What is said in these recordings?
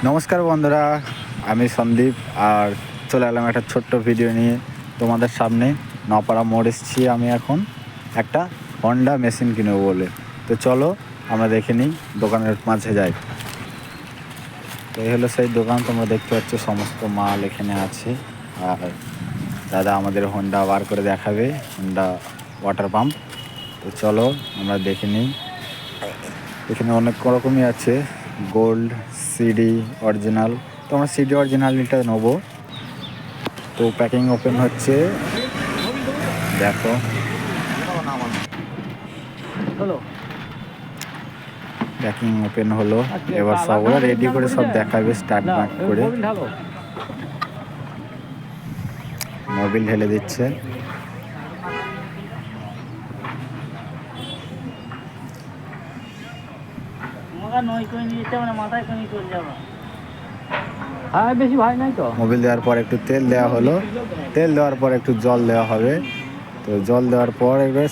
নমস্কার বন্ধুরা, আমি সন্দীপ আর চলে এলাম একটা ছোট্ট ভিডিও নিয়ে তোমাদের সামনে। নপাড়া মোড় এসেছি আমি এখন একটা হন্ডা মেশিন কিনবো বলে। তো চলো আমরা দেখে নিই, দোকানের মাঝে যাই। তো এই হলো সেই দোকান, তোমরা দেখতে পাচ্ছ সমস্ত মাল এখানে আছে। আর দাদা আমাদের হন্ডা বার করে দেখাবে, হন্ডা ওয়াটার পাম্প। তো চলো আমরা দেখে নিই। এখানে অনেক রকমই আছে, গোল্ড, সিডি, অরিজিনাল। তো আমরা সিডি অরিজিনালটা নেবো। তো প্যাকিং ওপেন হচ্ছে, দেখো। প্যাকিং ওপেন হলো, এবার সব রেডি করে সব দেখাবে, স্টার্ট করে। মোবিল ঢেলে দিচ্ছে। মোবিল দেওয়ার পর একটু তেল দেওয়া হলো, তেল দেওয়ার পর একটু জল দেওয়া হবে। তো জল দেওয়ার পর এবার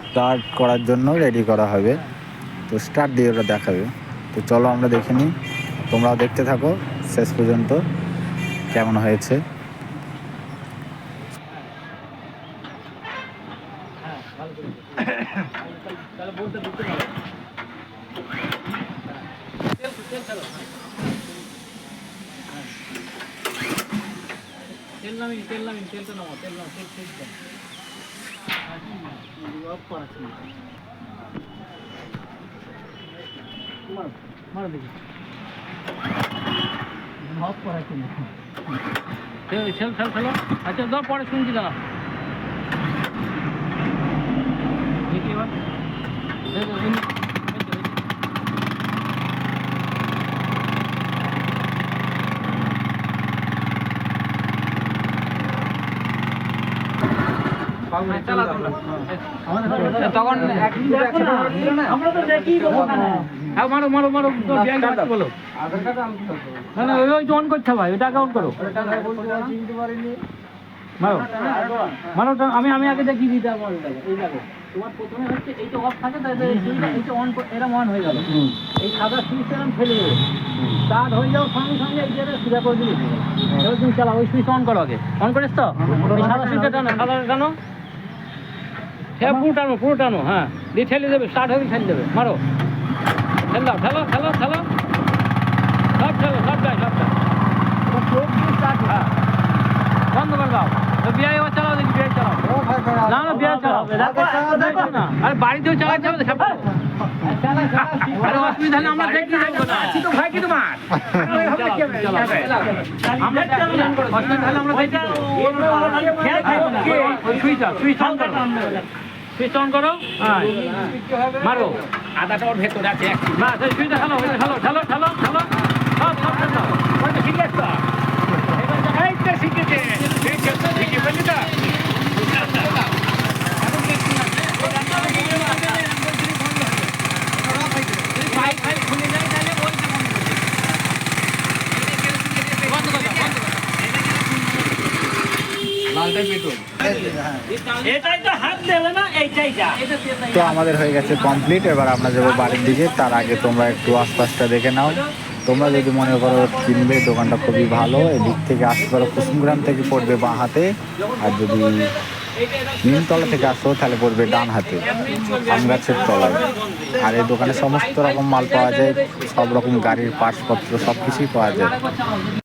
স্টার্ট করার জন্য রেডি করা হবে। তো স্টার্ট দিয়ে ওটা দেখাবে। তো চলো আমরা দেখে নিই, তোমরাও দেখতে থাকো শেষ পর্যন্ত কেমন হয়েছে। তেলটা নাও, তেল মারো দেখি। অফ করা ছিল। খেলো। আচ্ছা দাও, পরে শুনছি দাঁড়া। দেখি এবার তখন আমরা তো দেখি মারো বলো। না না, ওই অন করতে হবে, ওটাকে অন করো। মারো আমি আগে দেখিয়ে দিতে হবে। এই দেখো, তোমার প্রথমে হচ্ছে এইটা অফ থাকে, তাই এইটা অন, এরকম অন হয়ে গেল। এই সাদা সুইচটা এরকম ফেলে দেবে, স্টার্ট হয়ে যাও সঙ্গে সঙ্গে এই জায়গায় সোজা করে দিলে। এবার তুমি চালাও, ওই সুইচটা অন করো আগে। অন করিস তো, এই সাদা সুইচটা টানো, টানো। হ্যাঁ পুরো টানো, হ্যাঁ দিয়ে ঠেলে দেবে, স্টার্ট হয়ে ঠেলে দেবে। মারো, ঠেলো সব যায়। হ্যাঁ বন্ধ করে দাও। বিআই এবার চালাও, দেখি বিআই চালাও। না বিআই চালাও না, আরে বাড়িতেও চালাতে হবে। আরে অসুবিধা নেই, আমরা দেখি তো ভাই কি তোমার সুইচ অন করো, মারো। আদাটা ওর ভেতরে আছে, সুইচটা ঠেলো। সব ঠিক আছে, শিখেছে শিখে ফেলি তো। তো আমাদের হয়ে গেছে কমপ্লিট। এবার আমরা যাবো বাড়ির দিকে। তার আগে তোমরা একটু আশপাশটা দেখে নাও। তোমরা যদি মনে করো কিনবে, দোকানটা খুবই ভালো। এদিক থেকে আসতে পারো, কুসুমগ্রাম থেকে পড়বে বাঁ হাতে, আর যদি নিমতলা থেকে আসো তাহলে পড়বে ডান হাতে, আম গাছের তলায়। আর এই দোকানে সমস্ত রকম মাল পাওয়া যায়, সব রকম গাড়ির পার্টসপত্র সব কিছুই পাওয়া যায়।